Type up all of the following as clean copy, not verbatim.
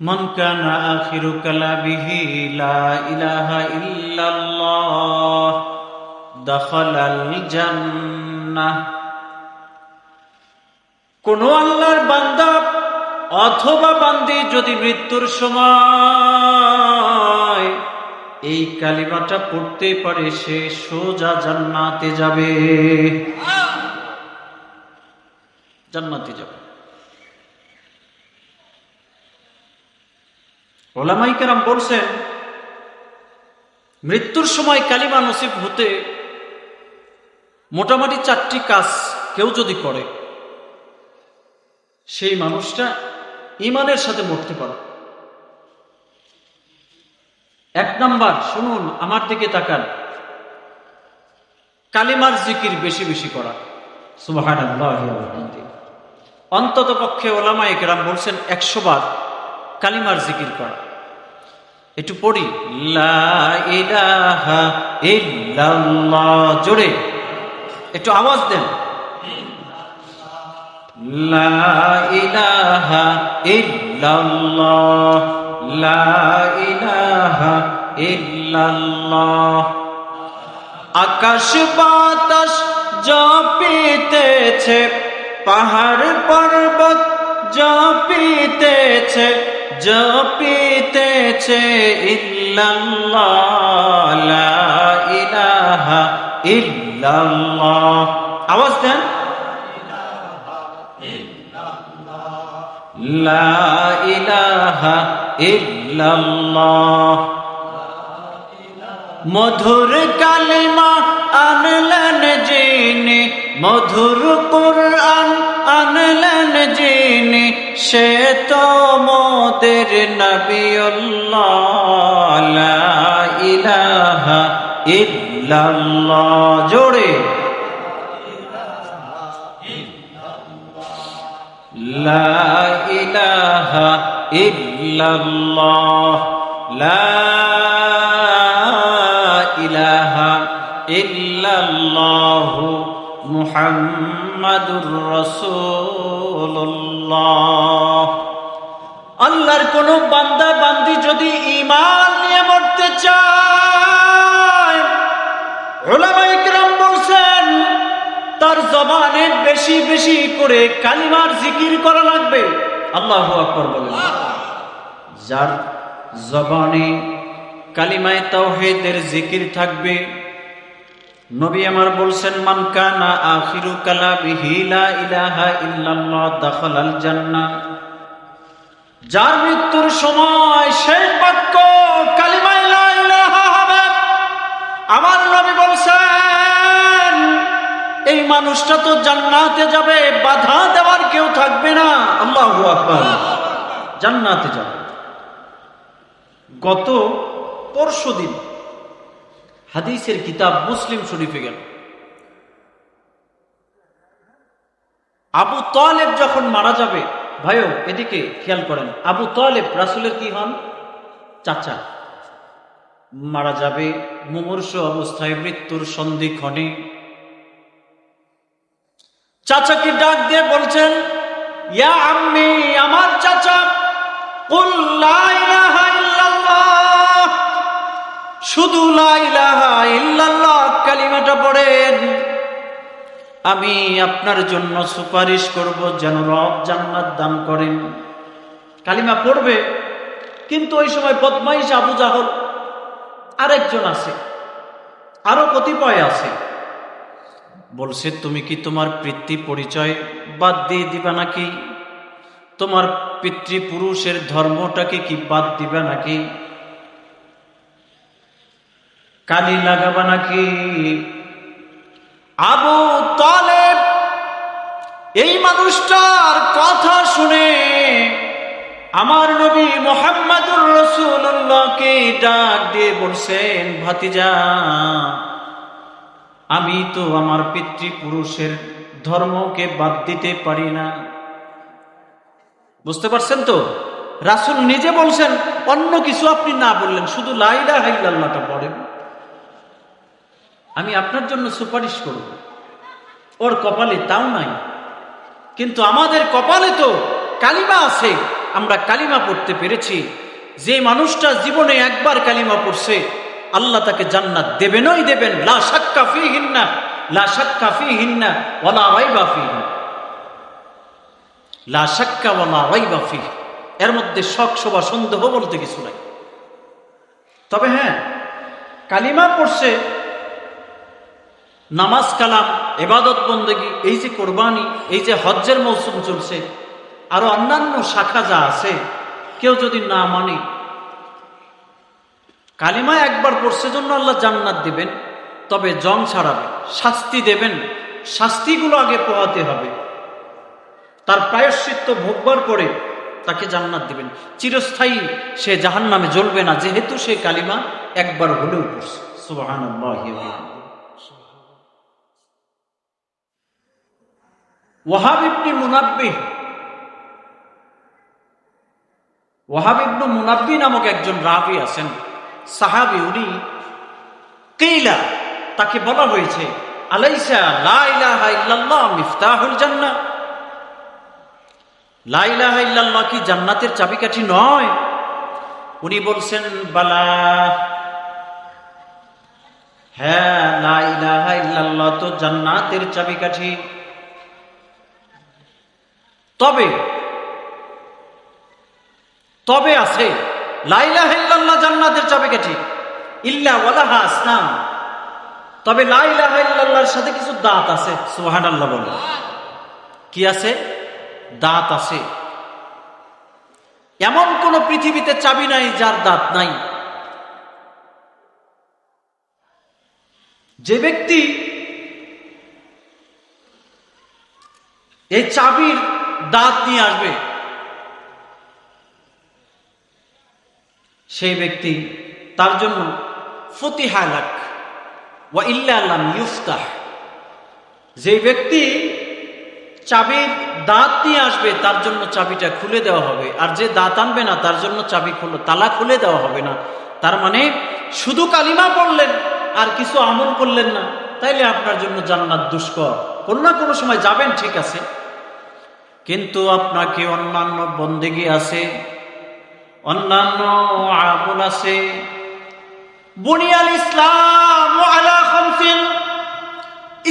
মান কানা আখিরু কালামিহি লা ইলাহা ইল্লাল্লাহ দাখালাল জান্নাহ। কোন আল্লাহর বান্দা অথবা বান্দি যদি মৃত্যুর সময় এই কালিমাটা পড়তে পারে, সে সোজা জান্নাতে যাবে, জান্নাতে যাবে। ওলামায়ে কেরাম বলছেন, মৃত্যুর সময় কালিমা নসিব হতে মোটামুটি 4টি কাজ কেউ যদি করে, সেই মানুষটা ঈমানের সাথে মরতে পারে। 1 নাম্বার, শুনুন, আমার দিকে তাকান, কালিমার জিকির বেশি বেশি করা, সুবহানাল্লাহি ওয়া বিহামদিহি। অন্তত পক্ষে ওলামায়ে কেরাম বলছেন 100 বার কালিমার জিকির করা। একটু পড়ি, লা ইলাহা ইল্লাল্লাহ, জোরে একটু আওয়াজ দেন, লা ইলাহা ইল্লাল্লাহ, লা ইলাহা ইল্লাল্লাহ। আকাশ বাতাস জপিতেছে, পাহাড় পর্বত জপিতেছে, জপিতেছে ইল্লাল্লাহ, লা ইলাহা ইল্লাল্লাহ। আওয়াজ দেন, লা ইলাহা ইল্লাল্লাহ। মধুর কালিমা আনলেন যিনি, মধুর কুরআন আনলেন যিনি, সে তো মোদের নবিউল্লাহ, লা ইলাহা ইল্লাল্লাহ, জোরে লা ইলাহা ইল্লাল্লাহ, লা ইলাহা ইল্লাল্লাহ মুহাম্মাদুর রাসূলুল্লাহ। আল্লাহর কোন বান্দা বান্দি যদি ঈমান নিয়ে মরতে চায়, উলামায়ে কেরাম বলছেন তার জবানে বেশি বেশি করে কালিমার জিকির করা লাগবে। আল্লাহু আকবার বলেন। যার জবানে কালিমায়ে তাওহীদের জিকির থাকবে, নবী আমার বলছেন, মান কানা আখিরু কালামিহি লা ইলাহা ইল্লাল্লাহ দাখালাল জান্নাহ। যার মৃত্যুর সময় শেষ বাক্য কালিমায়ে লা ইলাহা হবে, আমার নবী বলছেন এই মানুষটা তো জান্নাতে যাবে, বাধা দেওয়ার কেউ থাকবে না। আল্লাহু আকবার, জান্নাতে যাবে। গত পরশুদিন হাদিসের কিতাব মুসলিম শরীফে গেল, আবু তালেব যখন মারা যাবে, ভাইও এদিকে খেয়াল করেন, আবু তালেব রাসূলের কি হন? চাচা। মারা যাবে মুমূর্ষু অবস্থায়, মৃত্যুর সন্ধিক্ষণে চাচাকে ডাক দিয়ে বলছেন, ইয়া আম্মি, আমার চাচা, কুল লা ইলাহা ইল্লাল্লাহ, শুধু লা ইলাহা ইল্লাল্লাহ কালিমাটা পড়েন, আমি আপনার জন্য সুপারিশ করব যেন রব জান্নাত দান করেন। কালিমা পড়বে, কিন্তু ওই সময় বদমাইশ আবু জাহল আরেকজন আছে, আরো কতিপয় আছে, বলছে তুমি কি তোমার পিতৃ পরিচয় বাদ দিয়ে দিবা নাকি? তোমার পিতৃপুরুষের ধর্মটাকে কি বাদ দিবা নাকি? কালি লাগাবা নাকি? আবু তালেব এই মানুষটার কথা শুনে আমার নবী মুহাম্মদুর রাসূলুল্লাহকে ডাক দিয়ে বলছেন, ভাতিজা, আমি তো আমার পিতৃপুরুষের ধর্মকে বাদ দিতে পারি না। বুঝতে পারছেন তো? রাসূল নিজে বলছেন, অন্য কিছু আপনি না বললেন, শুধু লা ইলাহা ইল্লাল্লাহটা পড়েন, আমি আপনার জন্য সুপারিশ করব। ওর কপালে তাও নাই, কিন্তু আমাদের কপালে তো কালিমা আছে, আমরা কালিমা পড়তে পেরেছি। যে মানুষটা জীবনে একবার কালিমা পড়ছে আল্লাহ তাকে জান্নাত দেবেনই দেবেন, লা শাক্কা ফীহিন্না, লা শাক্কা ফীহিন্না ওয়ালা রাইবা ফীহি, লা শাক্কা ওয়ালা রাইবা ফীহি, এর মধ্যে শক শোভা সন্দেহ বলতে কিছু নাই। তবে হ্যাঁ, কালিমা পড়ছে, নামাজ কালাম ইবাদত বন্দেগী, এই যে কোরবানি, এই যে হজ্জের মৌসুম চলছে, আরো অন্যান্য শাখা যা আছে, কেউ যদি না মানে, কালিমা একবার পড়ছে জন্য আল্লাহ জান্নাত দিবেন, তবে জং ছাড়াবে, শাস্তি দেবেন, শাস্তিগুলো আগে পোহাতে হবে, তার প্রায়শ্চিত্ত ভোগবার পরে তাকে জান্নাত দিবেন। চিরস্থায়ী সে জাহান্নামে জ্বলবে না, যেহেতু সে কালিমা একবার হলেও পড়ছে। সুবহানাল্লাহ। ওয়াহাব ইবনে মুনাব্বিহ, ওয়াহাব ইবনে মুনাব্বিহ নামক একজন রাবী আছেন, সাহাবী। উনি কিলা, তাকে বলা হয়েছে, আলাইসা লা ইলাহা ইল্লাল্লাহ মিফতাহুল জান্নাহ, লা ইলাহা ইল্লাল্লাহ কি জান্নাতের চাবিকাঠি নয়? উনি বলছেন, বালা, হ্যাঁ, লা ইলাহা ইল্লাল্লাহ তো জান্নাতের চাবিকাঠি। তবে তবে আছে, লা ইলাহা ইল্লাল্লাহ জান্নাতের চাবিকাঠি, ইল্লা ওয়ালাহা আসনাম, তবে লা ইলাহা ইল্লাল্লাহর সাথে কিছু দাঁত আছে। সুবহানাল্লাহ বলে। কি আছে? দাঁত আছে। এমন কোন পৃথিবীতে চাবি নাই যার দাঁত নাই। যে ব্যক্তি এই চাবির দাঁত নিয়ে আসবে, সেই ব্যক্তি, তার জন্য ফতিহা লাক ওয়া ইল্লা লাম ইফতাহ। যে ব্যক্তি চাবির দাঁত নিয়ে আসবে তার জন্য চাবিটা খুলে দেওয়া হবে, আর যে দাঁত আনবে না তার জন্য চাবি তালা খুলে দেওয়া হবে না। তার মানে শুধু কালিমা পড়লেন আর কিছু আমল করলেন না, তাইলে আপনার জন্য জান্নাত দুষ্কর। কোনো না কোনো সময় যাবেন, ঠিক আছে, কিন্তু আপনাকে অন্যান্য বন্দেগী আছে, অন্যান্য আমল আছে। বুনিয়াল ইসলাম আলা খামসিন,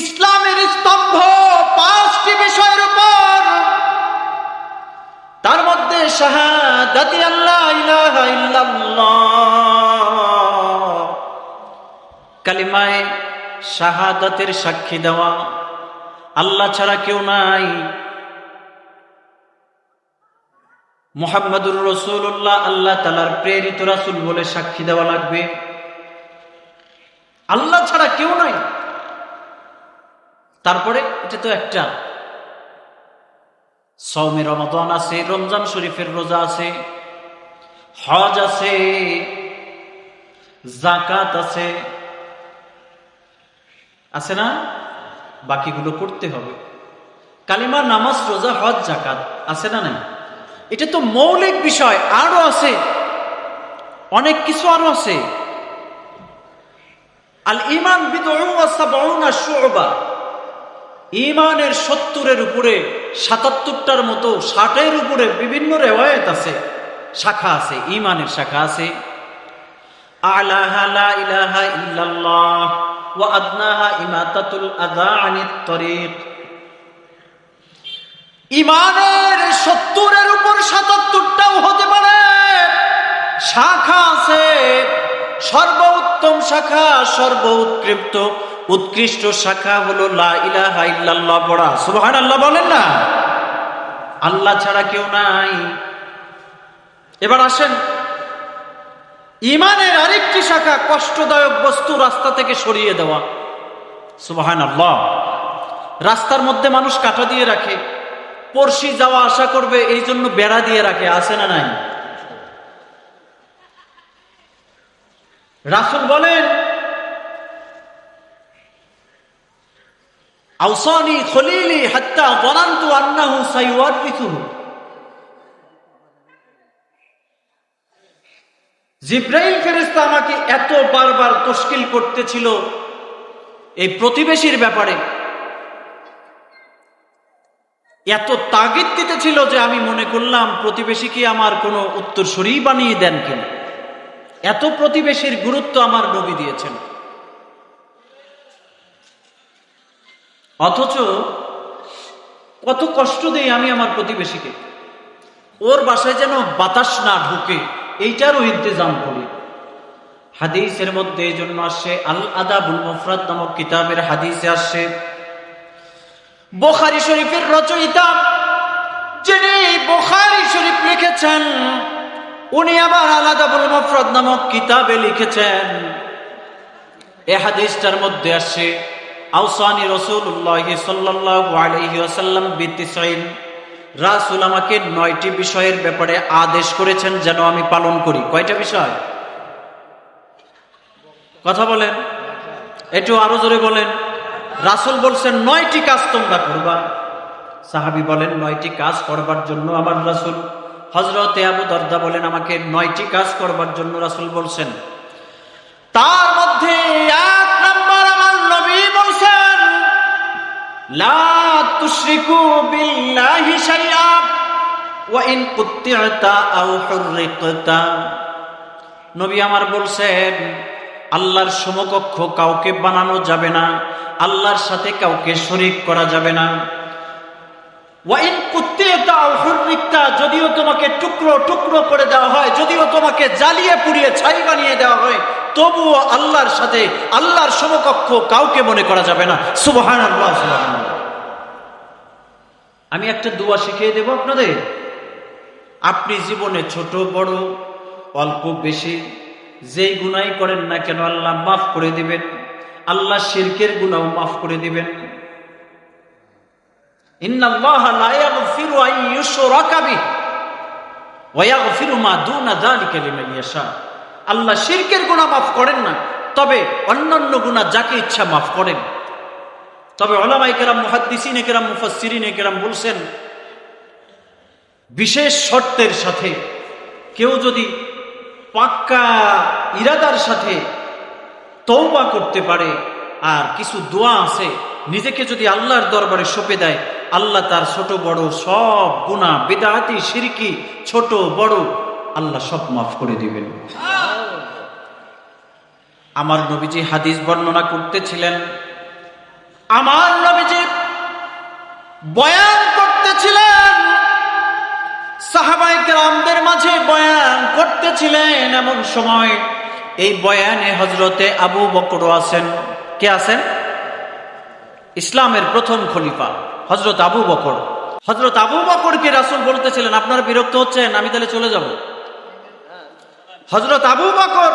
ইসলামের স্তম্ভ 5টি বিষয়ের উপর, তার মধ্যে শাহাদাতি আল্লা ইলাহা ইল্লাল্লাহ, কালিমায়ে শাহাদাতের সাক্ষী দেওয়া আল্লাহ ছাড়া কেউ নাই, মুহাম্মাদুর রাসূলুল্লাহ আল্লাহ তাআলার প্রেরিত রাসূল বলে সাক্ষী দেওয়া লাগবে, আল্লাহ ছাড়া কেউ নাই। তারপরে এটা তো একটা, সওমে রমাদান আছে, রমজান শরীফের রোজা আছে, হজ আছে, যাকাত আছে, আছে না? বাকিগুলো করতে হবে। কালিমা, নামাজ, রোজা, হজ, যাকাত আছে না নাই? এটা তো মৌলিক বিষয়, আরো আছে অনেক কিছু, আরো আছে। আল ঈমান বিদউন ওয়া সাবউনা শু'বা, ঈমানের 70-এর উপরে 77টার মতো, 60-এর উপরে বিভিন্ন রিওয়ায়াত আছে, শাখা আছে, ঈমানের শাখা আছে। আলাহা লা ইলাহা ইল্লাল্লাহ ওয়া আদনাহা ইমাতাতুল আযা আনিত তরিক। ঈমানের 70-এর উপর 77টাও হতে পারে, শাখা আছে। সর্বোত্তম শাখা, উৎকৃষ্ট শাখা হলো লা ইলাহা ইল্লাল্লাহ পড়া। সুবহানাল্লাহ বলেন না? আল্লাহ ছাড়া কেউ নাই। এবার আসেন, ঈমানের আরেকটি শাখা, কষ্টদায়ক বস্তু রাস্তা থেকে সরিয়ে দেওয়া। সুবহানাল্লাহ। রাস্তার মধ্যে মানুষ কাঁটা দিয়ে রাখে, পড়শি যাওয়া আসা করবে এই জন্য বেড়া দিয়ে রাখে, আছে না নাই? রাসূল বলেন, আওসানি খলিলি হাত্তা যানানতু আন্নাহু সাইওয়ারিসুহু। জিবরাইল ফেরেশতা আমাকে এত বারবার তশকিল করতেছিল এই প্রতিবেশীর ব্যাপারে, এত তাগিদ দিতেছিল যে আমি মনে করলাম প্রতিবেশীকে আমার কোনো উত্তরসূরি বানিয়ে দেন কিনা। এত প্রতিবেশীর গুরুত্ব আমার নবী দিয়েছেন। অথচ কত কষ্ট দেই আমি আমার প্রতিবেশীকে, ওর বাসায় যেন বাতাস না ঢুকে এইটারও ইন্তজাম করি। হাদিসের মধ্যে এই জন্য আসছে, আল আদাবুল মুফরাদ নামক কিতাবের হাদিসে আসছে, বুখারী শরীফের রচয়িতা যিনি বুখারী শরীফ লিখেছেন, উনি আবার আল আদাবুল মুফরাদ নামক কিতাবে লিখেছেন, এই হাদিসটার মধ্যে আসছে, আওসানি রাসূলুল্লাহ সাল্লাল্লাহু আলাইহি ওয়াসাল্লাম বিতিসঈন, রাসূল আমাকে 9টি বিষয়ের ব্যাপারে আদেশ করেছেন যেন আমি পালন করি। কয়টা বিষয়? কথা বলেন, একটু আরো জোরে বলেন। রাসূল বলছেন 9টি কাজ তোমরা করবা। সাহাবী বলেন 9টি কাজ করবার জন্য আমার রাসূল, হযরতে আবু দারদা বলেন আমাকে 9টি কাজ করবার জন্য রাসূল বলছেন। তার মধ্যে এক নম্বর আমার নবী বলছেন, লা তুশরিকু বিল্লাহি শাইআ ওয়া ইন কুতি'তা আও হুররিকতা। নবী আমার বলছেন আল্লাহর সমকক্ষ কাউকে বানানো যাবে না, আল্লাহর সাথে কাউকে শরীক করা যাবে না। ওয়া ইন কুতি'তা আও হুররিকতা, যদিও তোমাকে টুকরো টুকরো করে দেওয়া হয়, যদিও তোমাকে জ্বালিয়ে পুড়িয়ে ছাই বানিয়ে দেওয়া হয়, তবুও আল্লাহর সাথে আল্লাহর সমকক্ষ কাউকে মনে করা যাবে না। সুবহানাল্লাহ, সুবহানাল্লাহ। আমি একটা দোয়া শিখিয়ে দেব আপনাদের। আপনি জীবনে ছোট বড় অল্প বেশি যেই গুনাহ করেন না কেন আল্লাহ মাফ করে দিবেন। আল্লাহ শিরকের গুনাহ মাফ করে দিবেন। ইন্নাল্লাহা লা ইয়াগফিরু আন ইউশরাকা বিহি ওয়া ইয়াগফিরু মা দুনা যালিকা লিমান ইয়াশা। আল্লাহ শিরকের গুনাহ মাফ করেন না, তবে অন্যান্য গুনাহ যাকে ইচ্ছা মাফ করেন। তবে উলামায়ে কেরাম, মুহাদ্দিসিনে কেরাম, মুফাসসিরিনে কেরাম বলছেন বিশেষ শর্তের সাথে কেউ যদি পাক্কা ইরাদার সাথে তওবা করতে পারে, আর কিছু দোয়া আছে নিজেকে যদি আল্লাহর দরবারে সঁপে দেয়, আল্লাহ তার ছোট বড় সব গুনাহ, বিদআতি, শিরকি, ছোট বড় আল্লাহ সব মাফ করে দিবেন। আমার নবীজি হাদিস বর্ণনা করতেছিলেন, আমার নবীজি বয়ান করতেছিলেন, সাহাবায়ে কেরামদের মাঝে বয়ান করতেছিলেন। এমন সময় এই বয়ানে হযরতে আবু বকর আছেন। কে আছেন? ইসলামের প্রথম খলিফা হযরত আবু বকর। হযরত আবু বকরকে রাসূল বলতেছিলেন, আপনারা বিরক্ত হচ্ছেন, আমি তাহলে চলে যাব। হযরত আবু বকর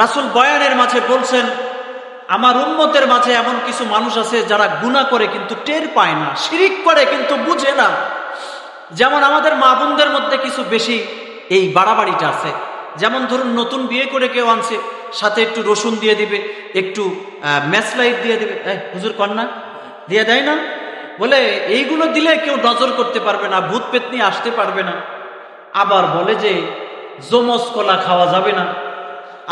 রাসূল বয়ানের মাঝে বলছেন, আমার উম্মতের মাঝে এমন কিছু মানুষ আছে যারা গুনাহ করে কিন্তু টের পায় না, শিরিক করে কিন্তু বুঝে না। যেমন আমাদের মা বোনদের মধ্যে কিছু বেশি এই বাড়াবাড়িটা আছে। যেমন ধরুন নতুন বিয়ে করে কেউ আনছে, সাথে একটু রসুন দিয়ে দিবে, একটু ম্যাচলাইট দিয়ে দিবে, হুজুর কন্যা দিয়ে দেয় না, বলে এইগুলো দিলে কেউ নজর করতে পারবে না, ভূত পেতনি আসতে পারবে না। আবার বলে যে জমজ কলা খাওয়া যাবে না,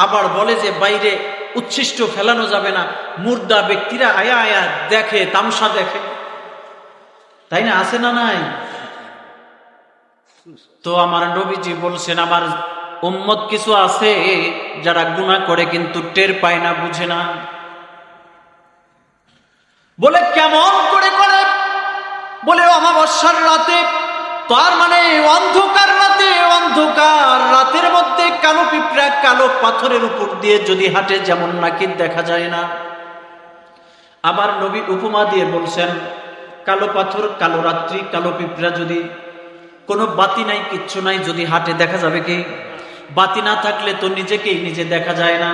আবার বলে যে বাইরে উচ্ছিষ্ট ফেলানো যাবে না, মুর্দা ব্যক্তিরা আয়া আয়া দেখে, তামসা দেখে, তাই না? আছে না নাই? তো আমার নবীজি বলছেন আমার উম্মত কিছু আছে যারা গুনাহ করে কিন্তু টের পায় না, বুঝে না। বলে কেমন করে করে? বলে অমাবস্যার রাতে, তার মানে অন্ধকার রাতে, অন্ধকার রাতের মধ্যে কালো পিঁপড়া কালো পাথরের উপর দিয়ে যদি হাঁটে যেমন নাকি দেখা যায় না। আবার নবী উপমা দিয়ে বলছেন কালো পাথর, কালো রাত্রি, কালো পিঁপড়া যদি কোনো বাতি নাই, কিচ্ছু নাই, যদি হাঁটে দেখা যাবে কি? বাতি না থাকলে তো নিজেকেই নিজে দেখা যায় না।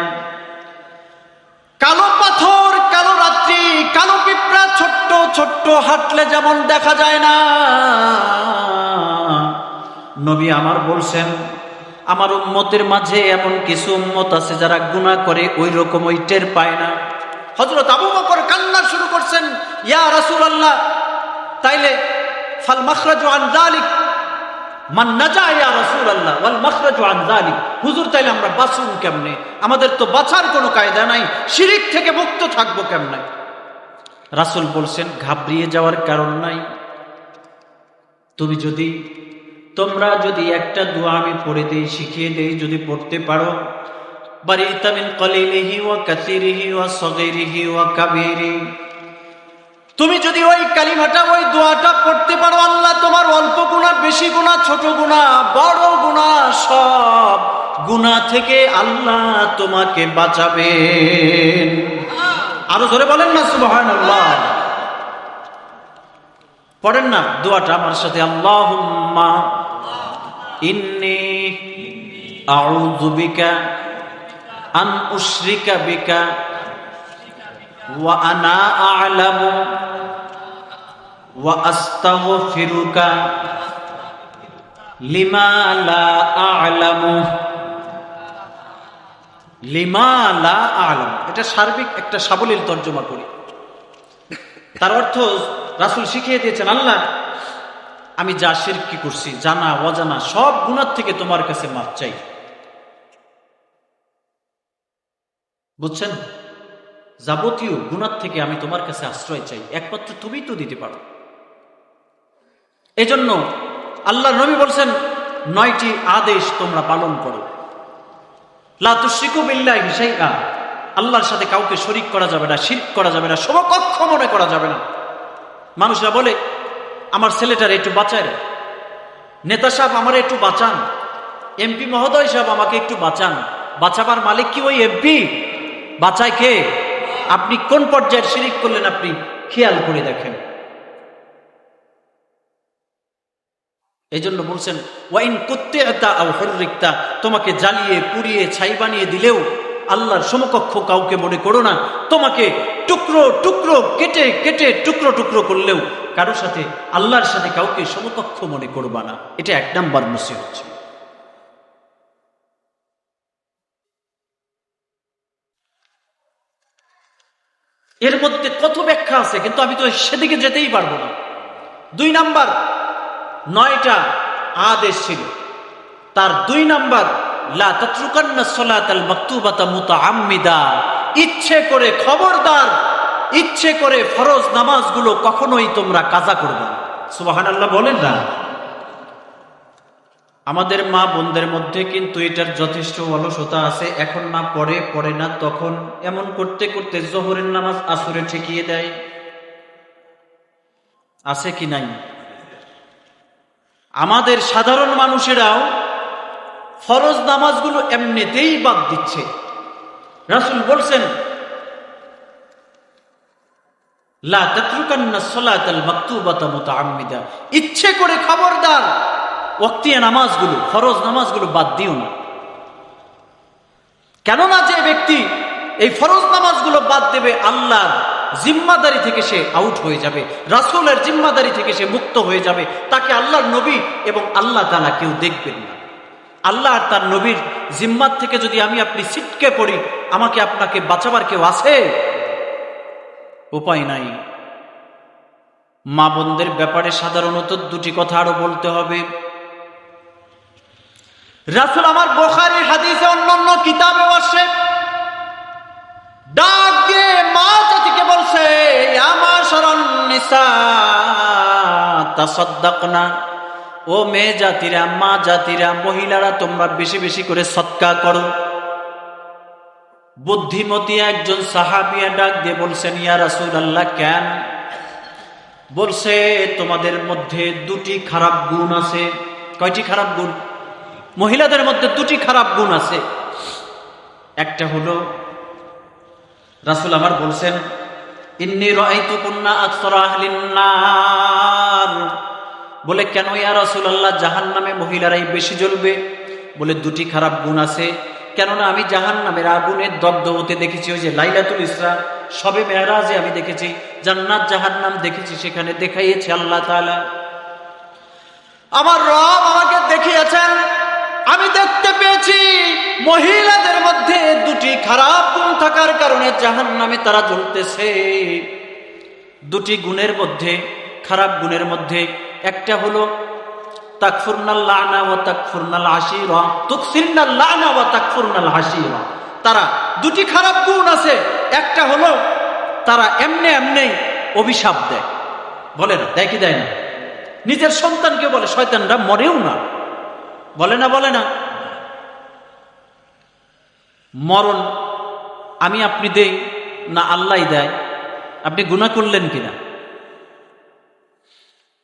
কালো পাথর, কালো রাত্রি, কালো পিঁপড়া ছোট্ট ছোট্ট হাঁটলে যেমন দেখা যায় না, নবী আমার বলছেন আমার উম্মতের মাঝে এমন কিছু উম্মত আছে যারা গুনাহ করে ওই রকম ওই টের পায় না। হযরত আবু বকর কান্না শুরু করছেন, ইয়া রাসূলুল্লাহ, তাইলে ফাল মাখরাজু আন যালিক মান নাজা ইয়া রাসূলুল্লাহ ওয়াল মাখরাজু আন যালিক। হুজুর তাইলে আমরা বাঁচুন কেমনে? আমাদের তো বাঁচার কোনো কায়দা নাই, শিরিক থেকে মুক্ত থাকবো কেমনে? রাসূল বলছেন ঘাবড়িয়ে যাওয়ার কারণ নাই, তোমরা যদি একটা দোয়া আমি পড়ে দেই, শিখিয়ে দেই, যদি পড়তে পারো, বারিতা মিন কলিলিহি ওয়া কাসিরিহি ওয়া সগীরিহি ওয়া কাবীরিহি, তুমি যদি ওই কালিমাটা, ওই দোয়াটা পড়তে পারো, আল্লাহ তোমার অল্প গুনাহ, বেশি গুনাহ, ছোট গুনাহ, বড় গুনাহ, সব গুনাহ থেকে আল্লাহ তোমাকে বাঁচাবেন। আরো জোরে বলেন না সুবহানাল্লাহ। পড়েন না দোয়াটা আমার সাথে, আল্লাহুম্মা ইন্নী আউযু বিকা আন উশরিকা বিকা ওয়া আনা আ'লামু ওয়া আস্তাগফিরুকা লিমা লা আ'লামু লিমা লা আ'লাম। এটা সার্বিক একটা সাবলীল তর্জমা করি। তার অর্থ রাসূল শিখিয়ে দিয়েছেন, আল্লাহ আমি যা শিরক করছি, জানা অজানা সব গুনাহ থেকে তোমার কাছে মাফ চাই। বুঝছেন? যাবতীয় গুনাহ থেকে আমি তোমার কাছে আশ্রয় চাই, একমাত্র তুমিই তো দিতে পারো। এজন্য আল্লাহর নবী বলছেন 9টি আদেশ তোমরা পালন করো। লা তুশরিকু বিল্লাহি শাইআ, আল্লাহর সাথে কাউকে শরীক করা যাবে না, শিরক করা যাবে না, সমকক্ষ মনে করা যাবে না। মানুষরা বলে আমার ছেলেটার একটু বাঁচায়, নেতা সাহেব আমার একটু বাঁচান, এমপি মহোদয় সাহেব আমাকে একটু বাঁচান। বাঁচাবার মালিক কি ওই এমপি? বাঁচায় কে? আপনি কোন পর্যায়ের শিরিক করলেন আপনি খেয়াল করে দেখেন। এই জন্য বলছেন ওয়াইন কুত্তিআতা আও হুররিকতা, তোমাকে জ্বালিয়ে পুড়িয়ে ছাই বানিয়ে দিলেও আল্লাহর সমকক্ষ কাউকে মনে করো না। তোমাকে টুকরো টুকরো কেটে কেটে টুকরো টুকরো করলেও কারো সাথে, আল্লাহর সাথে কাউকে সমকক্ষ মনে করবা না। এটা 1 নাম্বার নসিহত ছিল। এর মধ্যে কত ব্যাখ্যা আছে, কিন্তু আমি তো সেদিকে যেতেই পারবো না। 2 নাম্বার 9টা আদেশ ছিল, তার 2 নাম্বার লা তাতরুকান্না সালাতাল মাকতুবাতা মুতাআম্মিদা, ইচ্ছে করে, খবরদার, ইচ্ছে করে ফরজ নামাজগুলো কখনোই তোমরা কাজা করবে না। সুবহানাল্লাহ বলেন না। আমাদের মা বোনদের মধ্যে কিন্তু এটার যথেষ্ট অলসতা আছে। এখন না পড়ে না, তখন এমন করতে করতে জোহরের নামাজ আসরে ঠেকিয়ে দেয়। আছে কি নাই? আমাদের সাধারণ মানুষেরাও ফরজ নামাজগুলো এমনিতেই বাদ দিচ্ছে। রাসূল বলছেন লা তাতরুকান্না সালাতাল মাকতুবাতা মুতাআম্মিদা, ইচ্ছে করে খবরদার ওয়াক্তিয়া নামাজগুলো, ফরজ নামাজগুলো বাদ দিও না। কেননা যে ব্যক্তি এই ফরজ নামাজগুলো বাদ দেবে, আল্লাহর জিম্মাদারি থেকে সে আউট হয়ে যাবে, রাসূলের জিম্মাদারি থেকে সে মুক্ত হয়ে যাবে। তাকে আল্লাহর নবী এবং আল্লাহ তাআলা কেউ দেখবেন না। আল্লাহ আর তার নবীর জিম্মাত থেকে যদি আমি আপনি ছিটকে পড়ি, আমাকে আপনাকে বাঁচাবার কেউ আছে? উপায় নাই। মা বোনদের ব্যাপারে সাধারণত 2টি কথা আরো বলতে হবে। রাসূল আমার বুখারীর হাদিসে, অন্যান্য কিতাবে আসে, ডাক দিয়ে মা জাতিকে বলছে, ইয়া মাশারান নিসা তাসাদদাকনা, ও মেয়ে জাতিরা, মা জাতিরা, মহিলারা তোমরা বেশি বেশি করে সদকা করো। বুদ্ধিমতী একজন সাহাবিয়া ডাক দিয়ে বলছেন, ইয়া রাসূলুল্লাহ কেন? বলছে তোমাদের মধ্যে 2টি খারাপ গুণ আছে। কয়টি খারাপ গুণ? মহিলাদের মধ্যে 2টি খারাপ গুণ আছে। একটা হলো, রাসূল আমার বলছেন, ইন্নী রাআইতুকুন্না আকসারা আহলিন নার। বলে কেন ইয়া রাসূলুল্লাহ, জাহান্নামে মহিলারাই বেশি জ্বলবে? বলে 2টি খারাপ গুণ আছে। কেননা আমি জাহান্নামের আগুনে দগ্ধ হতে দেখেছি। ওই যে লাইলাতুল ইসরা, শবে মেরাজে আমি দেখেছি, জান্নাত জাহান্নাম দেখেছি, সেখানে দেখাইয়েছে আল্লাহ তাআলা। আমার রব আমাকে দেখিয়েছেন, আমি দেখতে পেয়েছি মহিলাদের মধ্যে 2টি খারাপ গুণ থাকার কারণে জাহান্নামে তারা জ্বলতেছে। 2টি গুণের মধ্যে, খারাপ গুণের মধ্যে একটা হলো তাকফুরনাল লানা ওয়া তাকফুরনাল আশিরা, তুকসিরনাল লানা ওয়া তাকফুরনাল আশিরা। তারা 2টি খারাপ গুণ আছে। একটা হলো তারা এমনি এমনি অভিশাপ দেয়। বলে না, দেয় কি দেয় না? নিজের সন্তানকে বলে, শয়তানরা মরেও না, বলে না বলে না? মরণ আমি আপনি দেই না আল্লাহ দেয়? আপনি গুনাহ করলেন কিনা?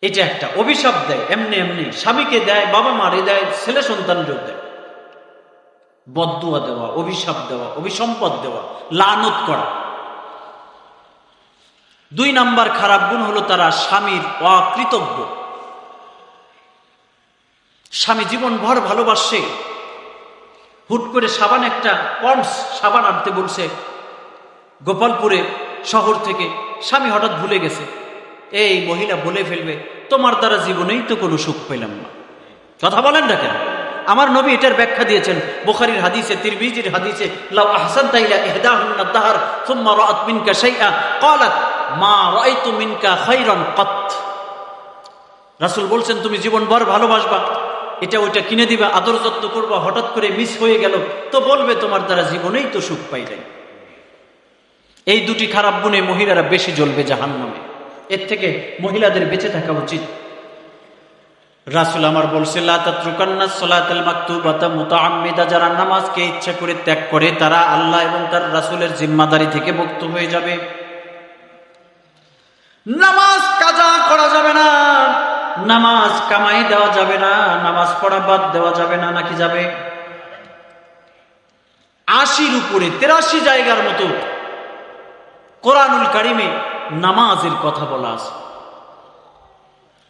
এটা একটা অভিশাপ দেয়, এমনি এমনি স্বামীকে দেয়, বাবা মারে দেয়, ছেলে সন্তানকে দেয়। বদদুয়া দেওয়া, অভিশাপ দেওয়া, অভিসম্পদ দেওয়া, লানত করা। 2 নাম্বার খারাপ গুণ হলো তারা স্বামীর অকৃতজ্ঞ। স্বামী জীবন ভর ভালোবাসে, হুট করে সাবান একটা পন্ডস সাবান আনতে বলছে গোপালপুরে শহর থেকে, স্বামী হঠাৎ ভুলে গেছে। এই মহিলা বলে ফেলবে, তোমার দ্বারা জীবনেই তো কোনো সুখ পেলাম না। কথা বলেন না কেন? আমার নবী এটার ব্যাখ্যা দিয়েছেন বুখারীর হাদিসে, তিরমিজির হাদিসে, লাউ আহসানতা ইলা ইহদাহুন্না দাহর সুম্মা রাআত মিনকা শাইআ ক্বালাত মা রাআইতু মিনকা খায়রান কাত। রাসূল বলছেন, তুমি জীবনভর ভালোবাসবা, এটা ওইটা কিনে দিবা, আদর যত্ন করবা, হঠাৎ করে মিস হয়ে গেল তো বলবে তোমার দ্বারা জীবনেই তো সুখ পাইলে। এই 2টি খারাপ গুণে মহিলারা বেশি জ্বলবে জাহান্নামে। এর থেকে মহিলাদের বেঁচে থাকা উচিত। রাসূল আমার বলছে, লা তাতরুকান্না সালাতাল মাকতুবাতা মুতাআম্মিদা, যারা নামাজকে ইচ্ছা করে ত্যাগ করে তারা আল্লাহ এবং তার রাসূলের জিম্মাদারি থেকে মুক্ত হয়ে যাবে। নামাজ কাজা করা যাবে না, নামাজ কামাই দেওয়া যাবে না, নামাজ পড়া বাদ দেওয়া যাবে না। নাকি যাবে? 80-র উপরে 83 জায়গার মতো কোরআনুল কারিমে নামাজের কথা বলা আছে।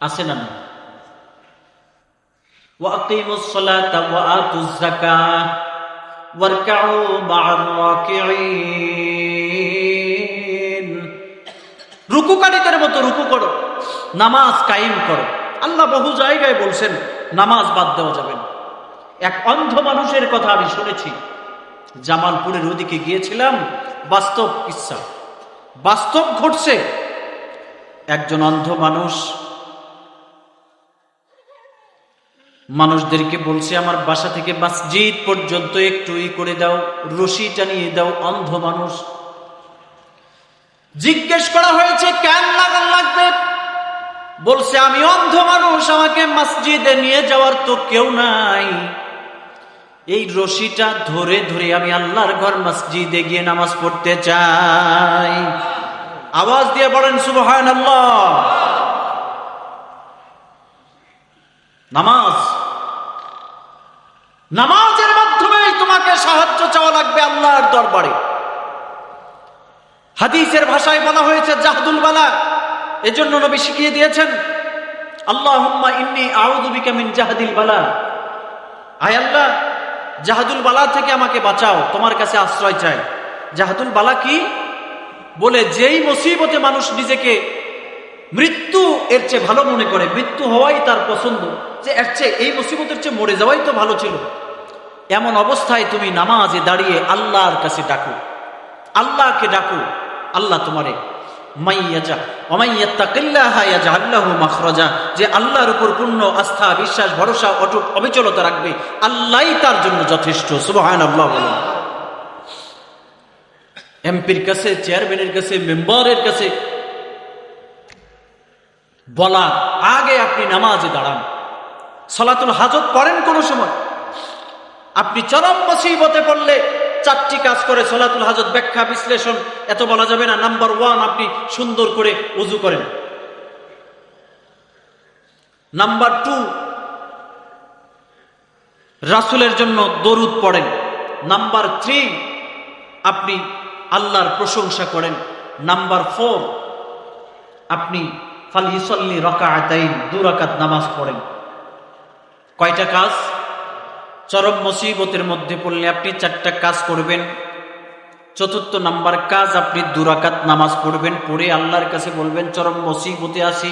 আছে না? ওয়াকিমুস সালাতা ওয়া আতুজ যাকাহ ওয়ারকাউ মা'আর রাকিঈন। রুকুকারীদের মতো রুকু করো, নামাজ কায়েম করো। আল্লাহ বহু জায়গায় বলছেন নামাজ বাদ দেওয়া যাবে না। এক অন্ধ মানুষের কথা আমি শুনেছি, জামালপুরের ওদিকে গিয়েছিলাম, বাস্তব কিচ্ছা, বাস্তব ঘটছে। একজন অন্ধ মানুষদেরকে বলছে, আমার বাসা থেকে মসজিদ পর্যন্ত একটু করে দাও, রশি টানিয়ে দাও। অন্ধ মানুষ। জিজ্ঞেস করা হয়েছে কেন লাগান লাগবে? বলছে, আমি অন্ধ মানুষ, আমাকে মসজিদে নিয়ে যাওয়ার তো কেউ নাই, এই রশিটা ধরে ধরে আমি আল্লাহর ঘর মসজিদে গিয়ে নামাজ পড়তে চাই। আওয়াজ দিয়ে বলেন সুবহানাল্লাহ। নামাজের মাধ্যমেই তোমাকে সাহায্য চাওয়া লাগবে আল্লাহর দরবারে। হাদিসের ভাষায় বলা হয়েছে জাহদুল বালা। এজন্য নবী শিখিয়ে দিয়েছেন, আল্লাহুম্মা ইন্নী আউযু বিকা মিন জাহদিল বালা। আয় আল্লাহ, জাহদুল বালা থেকে আমাকে বাঁচাও, তোমার কাছে আশ্রয় চাই। জাহদুল বালা কি? বলে যেই মুসিবতে মানুষ নিজেকে মৃত্যু এর চেয়ে ভালো মনে করে, মৃত্যু হওয়াই তার পছন্দ, যে এর চেয়ে এই মুসিবতের চেয়ে মরে যাওয়াই তো ভালো ছিল, এমন অবস্থায় তুমি নামাজে দাঁড়িয়ে আল্লাহর কাছে ডাকো, আল্লাহকে ডাকো। আল্লাহ তোমারে যে আল্লাহর উপর পূর্ণ আস্থা, বিশ্বাস, ভরসা, অটুট অবিচলতা রাখবে, আল্লাহই তার জন্য যথেষ্ট। সুবহানাল্লাহ বলুন। এমপির কাছে, চেয়ারম্যানের কাছে, মেম্বারের কাছে বলার আগে আপনি নামাজে দাঁড়ান। সালাতুল হাজত পড়েন। কোন সময় আপনি চরম মুসিবতে পড়লে 4টি কাজ করে সালাতুল হাজত, ব্যাখ্যা বিশ্লেষণ এত বলা যাবে না। নাম্বার 1, আপনি সুন্দর করে ওযু করেন। নাম্বার 2, রাসূলের জন্য দরুদ পড়েন। নাম্বার 3, আপনি আল্লাহর প্রশংসা করেন। নাম্বার 4, আপনি ফালইসাল্লি রাকাআতাইন, 2 রাকাত নামাজ পড়েন। কয়টা কাজ? চরম মুসিবতের মধ্যে পড়লে আপনি 4টা কাজ করবেন। 4র্থ নাম্বার কাজ, আপনি 2 রাকাত নামাজ পড়বেন, পড়ে আল্লাহর কাছে বলবেন, চরম মুসিবতে আছি,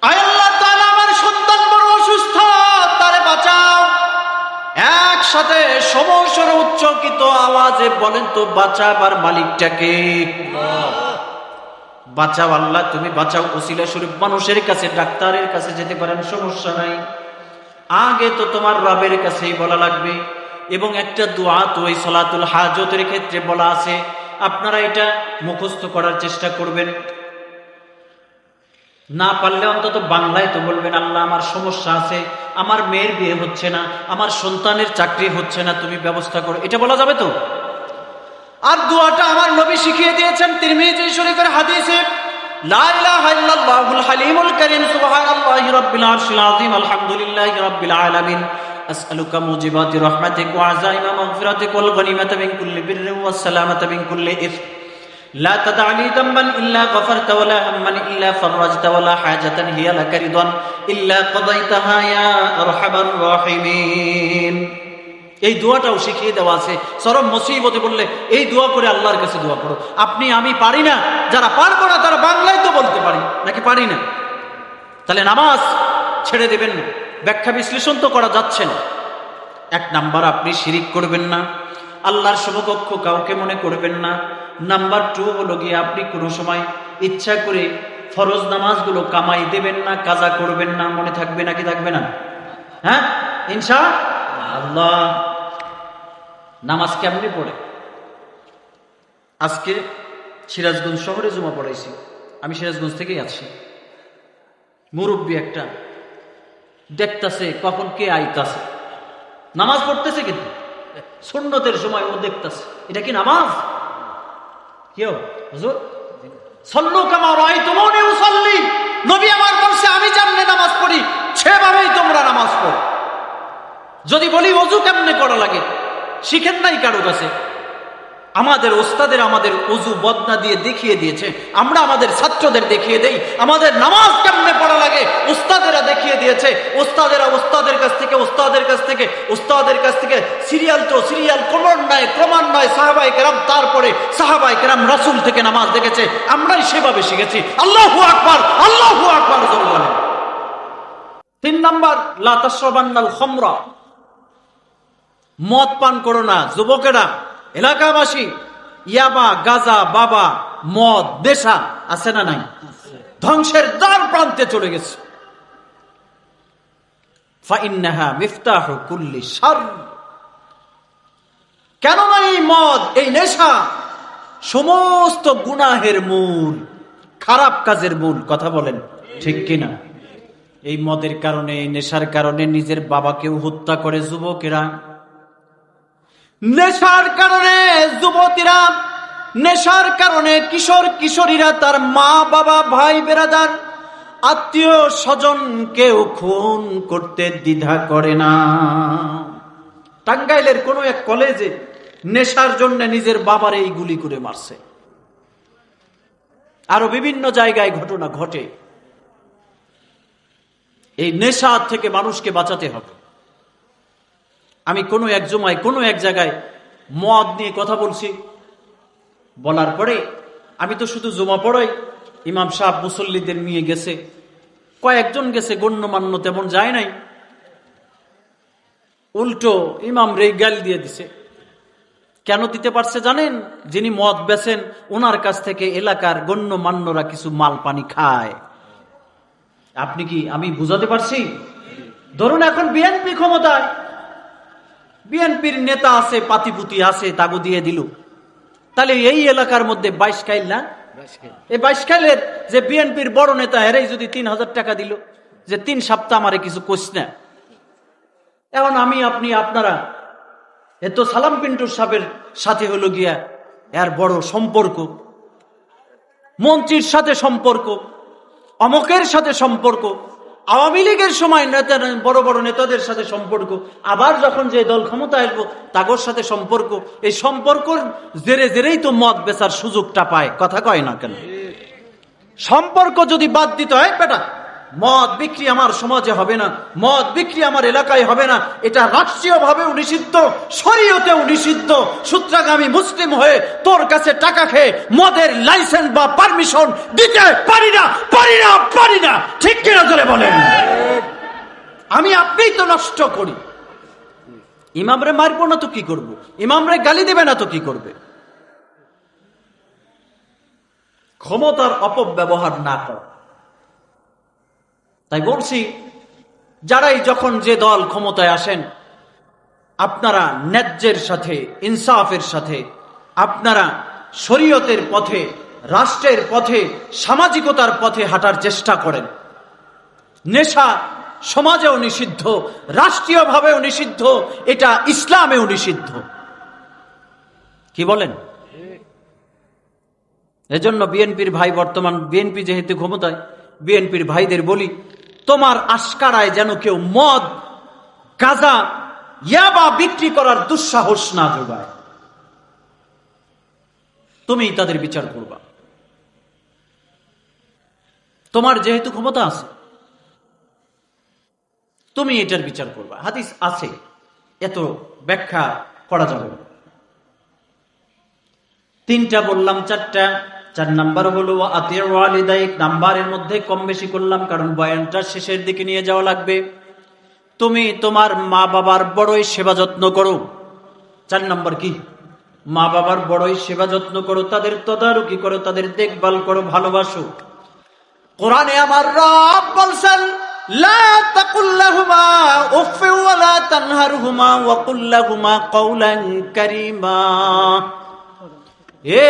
আয় আল্লাহ তাআলা আমার সন্তান বড় অসুস্থ, তারে বাঁচাও। একসাথে সমস্যার উচ্চকিত আওয়াজে বলেন তো, বাঁচাবার মালিকটাকে? বাঁচাও আল্লাহ, তুমি বাঁচাও। ওসিলা শরীফ মানুষের কাছে, ডাক্তারের কাছে যেতে পারেন, সমস্যা নাই, আগে তো তোমার রবের কাছেই বলা লাগবে। এবং একটা দোয়া তো এই সালাতুল হাজতের ক্ষেত্রে বলা আছে, আপনারা এটা মুখস্থ করার চেষ্টা করবেন। না পারলে অন্তত বাংলায় তো বলবেন, আল্লাহ আমার সমস্যা আছে, আমার মেয়ের বিয়ে হচ্ছে না, আমার সন্তানের চাকরি হচ্ছে না, তুমি ব্যবস্থা করো, এটা বলা যাবে তো? আর দোয়াটা আমার নবী শিখিয়ে দিয়েছেন তিরমিজি শরীফের হাদিসে, লা ইলাহা ইল্লাল্লাহুল হালিমুল কারীম সুবহানাল্লাহি রাব্বিল আরশিল আযীম আলহামদুলিল্লাহি রাব্বিল আলামিন আসআলুকা মুজিবাতি রাহমাতিক ওয়া আযাইমা মাগফিরাতিক ওয়াল গনিমাতা মিন কুল্লি বিররিন ওয়াস সালামাতা মিন কুল্লি ইসম لا تدع لي ذنبا إلا غفرت ولا هما إلا فرجت ولا حاجة هي لك رضا إلا قضيتها يا أرحم الراحمين। এই দোয়াটাও শিখিয়ে দেওয়া আছে। চরম মুসিবতে বললে এই দোয়া করে আল্লাহর কাছে দোয়া করো। আপনি আমি পারি না, যারা পারবো না তারা বাংলায় তো বলতে পারি নাকি পারি না? তাহলে নামাজ ছেড়ে দেবেন না, ব্যাখ্যা বিশ্লেষণ তো করা যাচ্ছে না। এক নাম্বার, আপনি শিরিক করবেন না, আল্লাহর সমকক্ষ কাউকে মনে করবেন না। নাম্বার 2 হলো গিয়ে আপনি কোনো সময় ইচ্ছা করে ফরজ নামাজগুলো কামাই দেবেন না, কাজা করবেন না। মনে থাকবে নাকি থাকবে না? হ্যাঁ, ইনশাআল্লাহ। নামাজ কেমনি পড়ে? আজকে সিরাজগঞ্জ শহরে জুমা পড়াইছি, আমি সিরাজগঞ্জ থেকেই আছি। মুরব্বী একটা দেখতাছে কখন কে আইতাছে, নামাজ পড়তেছে কিন্তু সুন্নতের সময় ও দেখতাছে, এটা কি নামাজ? কেউ হুজুর সাল্লু কামা রাআইতুমুনি উসাল্লি, নবী আমার বলছে আমি যেমনে নামাজ পড়ি সেভাবেই তোমরা নামাজ পড়ো। যদি বলি ওযু কেমনে করা লাগে, শিখেন নাই কারো কাছে? আমাদের ওস্তাদের আমাদের ওযু বদনা দিয়ে দেখিয়ে দিয়েছে, আমরা আমাদের ছাত্রদের দেখিয়ে দেই। আমাদের নামাজ কেমনে পড়া লাগে ওস্তাদেরা দেখিয়ে দিয়েছে। ওস্তাদেরা ওস্তাদের কাছ থেকে ওস্তাদের কাছ থেকে ওস্তাদের কাছ থেকে সিরিয়াল তো সিরিয়াল, ক্রমান্বয়ে সাহাবায়ে কেরাম, তারপরে সাহাবায়ে কেরাম রাসূল থেকে নামাজ দেখেছে, আমরাই সেভাবে শিখেছি। আল্লাহু আকবার, আল্লাহু আকবার। 3 নাম্বার, লা তাশরাবান্নাল খামরা, মদ পান করো না। যুবকেরা, এলাকাবাসী, ইয়াবা, গাজা, বাবা, মদ, নেশা আছে না নাই? ধ্বংসের দ্বার প্রান্তে চলে গেছে। ফাইন্নাহা মিফতাহু কুল্লি শার, কেননা এই মদ, এই নেশা সমস্ত গুনাহের মূল, খারাপ কাজের মূল। কথা বলেন ঠিক কিনা? এই মদের কারণে, নেশার কারণে নিজের বাবাকেও হত্যা করে যুবকেরা। নেশার কারণে যুবতীরা, নেশার কারণে কিশোর কিশোরীরা তার মা বাবা, ভাই বেরাদার, আত্মীয় স্বজনকেও খুন করতে দ্বিধা করে না। টাঙ্গাইলের কোন এক কলেজে নেশার জন্য নিজের বাবারে এই গুলি করে মারছে। আরো বিভিন্ন জায়গায় ঘটনা ঘটে। এই নেশা থেকে মানুষকে বাঁচাতে হবে। আমি কোনো এক জুমায় কোনো এক জায়গায় মদ নিয়ে কথা বলছি, বলার পরে আমি তো শুধু জুমা পড়াই, ইমাম সাহেব মুসল্লিদের নিয়ে গেছে, কয়েকজন গেছে, গণ্যমান্য তেমন যায় নাই। উল্টো ইমাম রে গাল দিয়ে দিছে। কেন দিতে পারছে জানেন? যিনি মদ বেচেন ওনার কাছ থেকে এলাকার গণ্যমান্যরা কিছু মাল পানি খায়। আপনি কি, আমি বুঝাতে পারছি? ধরুন এখন বিএনপি ক্ষমতায়, বিএনপির নেতা আছে, পাতিপুতি আছে, তাগো দিয়ে দিল, তাহলে এই এলাকার মধ্যে 22 কাইল না? এই 22 কাইলের যে বিএনপির বড় নেতা, এরাই যদি 3000 টাকা দিল যে 3 সপ্তাহ আমারে কিছু কোস না। এখন আমি, আপনি, আপনারা, এত সালাম পিন্টুর সাহেবের সাথে হলো গিয়া এর বড় সম্পর্ক, মন্ত্রীর সাথে সম্পর্ক, অমকের সাথে সম্পর্ক, আওয়ামী লীগের সময় নেতা, বড় বড় নেতাদের সাথে সম্পর্ক, আবার যখন যে দল ক্ষমতায় আসবো তাগর সাথে সম্পর্ক। এই সম্পর্কর জেরে জেরেই তো মদ বেচার সুযোগটা পায়। কথা কয় না কেন? সম্পর্ক যদি বাদ দিতে হয়, বেটা মদ বিক্রি আমার সমাজে হবে না, মদ বিক্রি আমার এলাকায় হবে না, এটা রাষ্ট্রীয়ভাবেও নিষিদ্ধ, শরীয়তেও নিষিদ্ধ। সুতরাং আমি মুসলিম হয়ে তোর কাছে টাকা খেয়ে মদের লাইসেন্স বা পারমিশন দিতে পারি না, পারি না, পারি না। ঠিক কিনা জোরে বলেন? আমি আপনিই তো নষ্ট করি। ইমামরে মারবো না তো কি করব? ইমামরে গালি দেবে না তো কি করবে? ক্ষমতার অপব্যবহার না করা। তাই বলছি, যারাই যখন যে দল ক্ষমতায় আসেন, আপনারা ন্যায্যের সাথে, ইনসাফের সাথে, আপনারা শরীয়তের পথে রাষ্ট্রের পথে, সামাজিকতার পথে হাঁটার চেষ্টা করেন। নেশা সমাজেও নিষিদ্ধ, রাষ্ট্রীয়ভাবেও নিষিদ্ধ, এটা ইসলামেও নিষিদ্ধ। কি বলেন? এজন্য বিএনপির ভাই, বর্তমান বিএনপি যেহেতু ক্ষমতায়, বিএনপির ভাইদের বলি, তোমার আশকারায় যেন কেউ মদ, গাঁজা, ইয়াবা বিক্রি করার দুঃসাহস না যোগায়। তুমি তাদের বিচার করবা। তোমার যেহেতু ক্ষমতা আছে, তুমি এটার বিচার করবা। হাদিস আছে, এত ব্যাখ্যা করা যাবে না। তিনটা বললাম, চারটা। 4 নাম্বার হলো আতিউ ওয়ালিদাইক। নাম্বারের মধ্যে কম বেশি করলাম, কারণ বয়ানটা শেষের দিকে নিয়ে যাওয়া লাগবে। তুমি তোমার মা বাবার বড়ই সেবা যত্ন করো। 4 নাম্বার কি? মা বাবার বড়ই সেবা যত্ন করো, তাদের তদারকি করো, তাদের দেখভাল করো, ভালোবাসো। কোরআনে আমার রব বলছেন, লা তাকুল লাহুমা উফ ওয়া লা তানহারহুমা ওয়া কুল লাহুমা কাওলান কারীমা। এ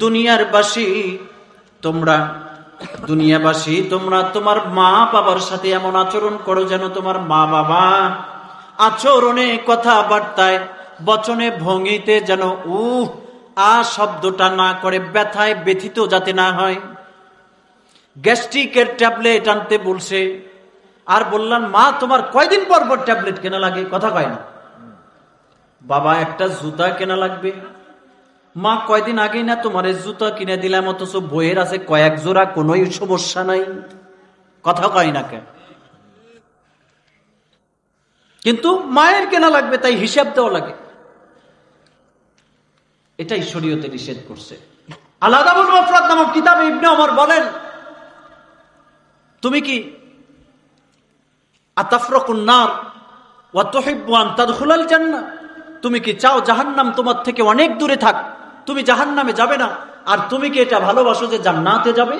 দুনিয়াবাসী, তোমরা তোমার মা বাবার সাথে এমন আচরণ করো যেন তোমার মা বাবা আচরণে, কথাবার্তায়, বচনে, ভঙ্গিতে যেন শব্দটা না করে, ব্যথায় ব্যথিত যাতে না হয়। গ্যাস্ট্রিকের ট্যাবলেট আনতে বলছে, আর বললাম মা তোমার কয়দিন পর পর ট্যাবলেট কেনা লাগে? কথা কয় না। বাবা একটা জুতা কেনা লাগবে, মা কয়দিন আগেই না তোমার জুতা কিনে দিলাম, অথচ বইয়ের আছে কয়েক জোড়া, কোন সমস্যা নাই। কথা কয় না কেন? কিন্তু মায়ের কেনা লাগবে, তাই হিসাব দেওয়া লাগে। এটাই শরীয়তে নিষেধ করছে। আল-আদাবুল মুফরাদ নামক কিতাবে ইবনে ওমর বলেন, তুমি কি আতাফরাকুন নার ওয়া তুহিব্বু আন তাদখুলাল জান্নাহ, তুমি কি চাও জাহান্নাম তোমার থেকে অনেক দূরে থাক, তুমি জাহান্নামে যাবে না, আর তুমি কি এটা ভালোবাসো যে জান্নাতে যাবে?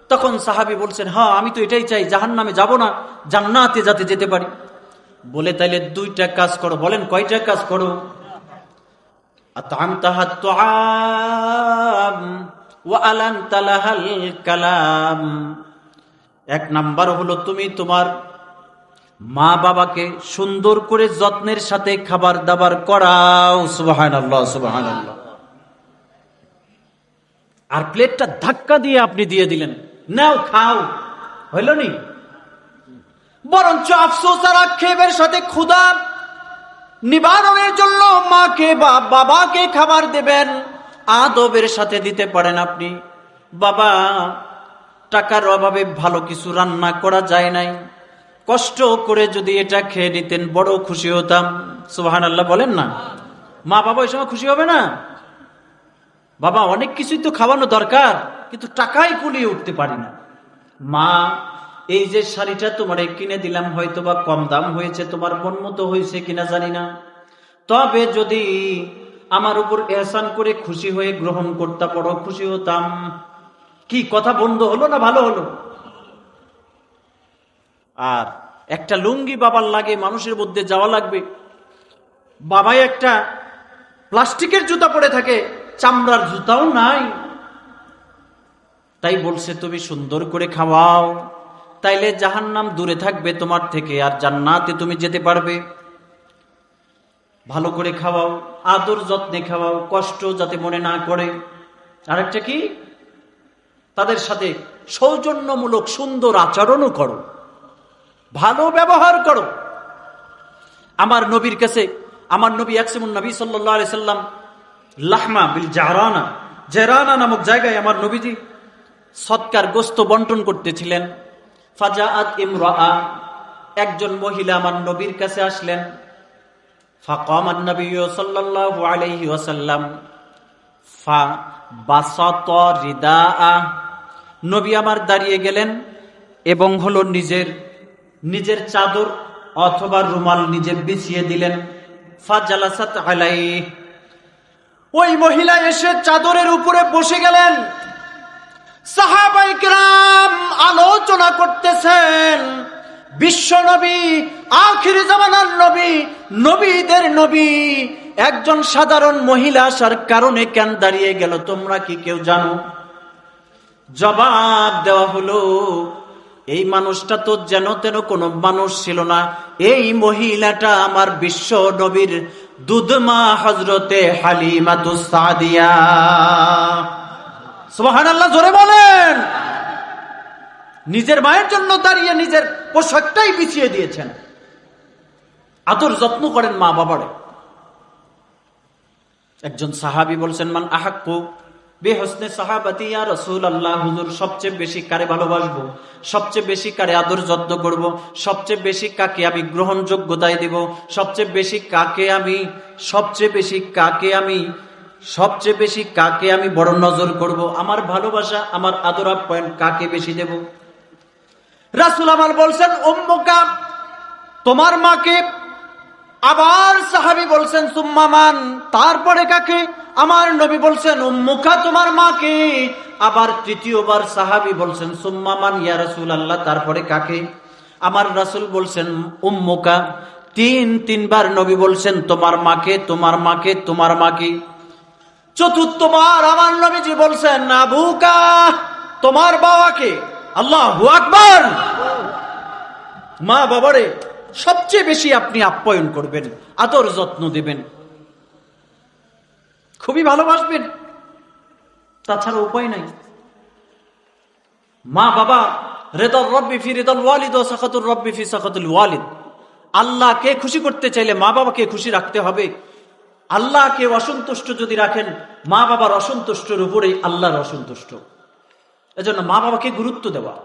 তখন সাহাবী বলছেন, হ্যাঁ আমি তো এটাই চাই, জাহান্নামে যাব না, জান্নাতে যাতে যেতে পারি। বলে তাইলে 2টা কাজ করো। বলেন কয়টা কাজ করো? আতআমতাহা তুআম ওয়া আলানতা লাহাল কালাম। 1 নাম্বার হলো তুমি তোমার মা বাবাকে সুন্দর করে যত্নের সাথে খাবার দাবার করাও। সুবহানাল্লাহ, সুবহানাল্লাহ। আর প্লেটটা ধাক্কা দিয়ে আপনি দিয়ে দিলেন, নাও খাও, হইল নি? বরঞ্চ আফসোস আর আক্ষেপের সাথে ক্ষুধা নিবারণের জন্য মাকে বা বাবাকে খাবার দেবেন। আদবের সাথে দিতে পারেন আপনি, বাবা টাকার অভাবে ভালো কিছু রান্না করা যায় নাই, কষ্ট করে যদি এটা খেয়ে নিতেন বড় খুশি হতাম। সুবহানাল্লাহ বলেন না? মা বাবা ওই সময় খুশি হবে না? বাবা অনেক কিছুই তো খাওয়ানো দরকার, কিন্তু টাকাই কুলিয়ে উঠতে পারি না। মা এই যে শাড়িটা তোমারে কিনে দিলাম, হয়তো বা কম দাম হয়েছে, তোমার মন মতো হয়েছে কিনা জানি না, তবে যদি আমার উপর এহসান করে খুশি হয়ে গ্রহণ করতে বড় খুশি হতাম। কি কথা বন্ধ হলো না ভালো হলো? আর একটা লুঙ্গি বাবার লাগে, মানুষের মধ্যে যাওয়া লাগবে। বাবাই একটা প্লাস্টিকের জুতা পরে থাকে, চামড়ার জুতাও নাই। তাই বলছে তুমি সুন্দর করে খাওয়াও, তাইলে জাহান্নাম দূরে থাকবে তোমার থেকে, আর জান্নাতে তুমি যেতে পারবে। ভালো করে খাওয়াও, আদর যত্নে খাওয়াও, কষ্ট যাতে মনে না করে। আরেকটা কি? তাদের সাথে সৌজন্যমূলক সুন্দর আচরণও করো, ভালো ব্যবহার করো। আমার নবীর কাছে, আমার নবী ইয়াকসিমুন নবী সাল্লাল্লাহু আলাইহি সাল্লাম লাহমা বিল জারানা, জারানা নামক জায়গায় আমার নবীজি সৎকার গোস্ত বন্টন করতেছিলেন। ফাজাআত ইমরাআ, একজন মহিলা আমার নবীর কাছে আসলেন। ফাকামান নবী সাল্লাল্লাহু আলাইহি ওয়াসাল্লাম ফাবাসাতা রিদাআ, নবী আমার দাঁড়িয়ে গেলেন এবং হলো নিজের চাদর অথবা রুমাল নিজে বিছিয়ে দিলেন। ফাজালাসাত আলাইহি, ওই মহিলা এসে চাদরের উপরে বসে গেলেন। সাহাবায়ে কেরাম আলোচনা করতেছেন, বিশ্ব নবী, আখির জামানার নবী, নবীদের নবী, একজন সাধারণ মহিলা আসার কারণে কেন দাঁড়িয়ে গেল তোমরা কি কেউ জানো? জবাব দেওয়া হলো, এই মানুষটা তো যেন তেন কোনো মানুষ ছিল না, এই মহিলাটা আমার বিশ্ব নবীর দুধমা হযরতে হালিমাতুস সাদিয়া। সুবহানাল্লাহ, জোরে বলেন। নিজের মায়ের জন্য দাঁড়িয়ে নিজের পোশাকটাই বিছিয়ে দিয়েছেন। আদর যত্ন করেন মা বাবারে। একজন সাহাবী বলছেন, মান আহাক্কু বিহুসনি সাহাবাতি ইয়া রাসূলুল্লাহ, হুজুর সবচেয়ে বেশি কারে ভালোবাসবো, সবচেয়ে বেশি কারে আদর যত্ন করব, সবচেয়ে বেশি কাকে আমি গ্রহণযোগ্যতায় দেব, সবচেয়ে বেশি কাকে আমি বড় নজর করব, আমার ভালোবাসা আমার আদর আপ্যায়ন কাকে বেশি দেব? রাসূল আমার বলছেন উম্মুকা, তোমার মাকে। আবার সাহাবী বলছেন সুম্মা মান, তারপরে কাকে? আমার নবী বলছেন উম্মুকা, তোমার মাকে। আবার তৃতীয়বার সাহাবী বলছেন সুম্মা মান ইয়া রাসূলুল্লাহ, তারপরে কাকে? আমার রাসূল বলছেন উম্মুকা। তিনবার নবী বলছেন তোমার মাকে, তোমার মাকে, তোমার মাকে। চতুর্থবার আমার নবীজি বলছেন আবুকা, তোমার বাবাকে। আল্লাহু আকবার। মা বাবারে সবচেয়ে বেশি আপনি আপ্যায়ন করবেন, আদর যত্ন দিবেন, খুবই ভালোবাসবেন, তাছাড়া উপায় নাই। মা বাবা রিদার রব্বি ফি রিদাল ওয়ালিদ ওয়া সাখাতুর রব্বি ফি সাখাতুল ওয়ালিদ। আল্লাহকে খুশি করতে চাইলে মা বাবাকে খুশি রাখতে হবে। আল্লাহকে অসন্তুষ্ট যদি রাখেন, মা বাবার অসন্তুষ্টের উপরেই আল্লাহর অসন্তুষ্ট। এজন্য মা বাবাকে গুরুত্ব দেওয়া।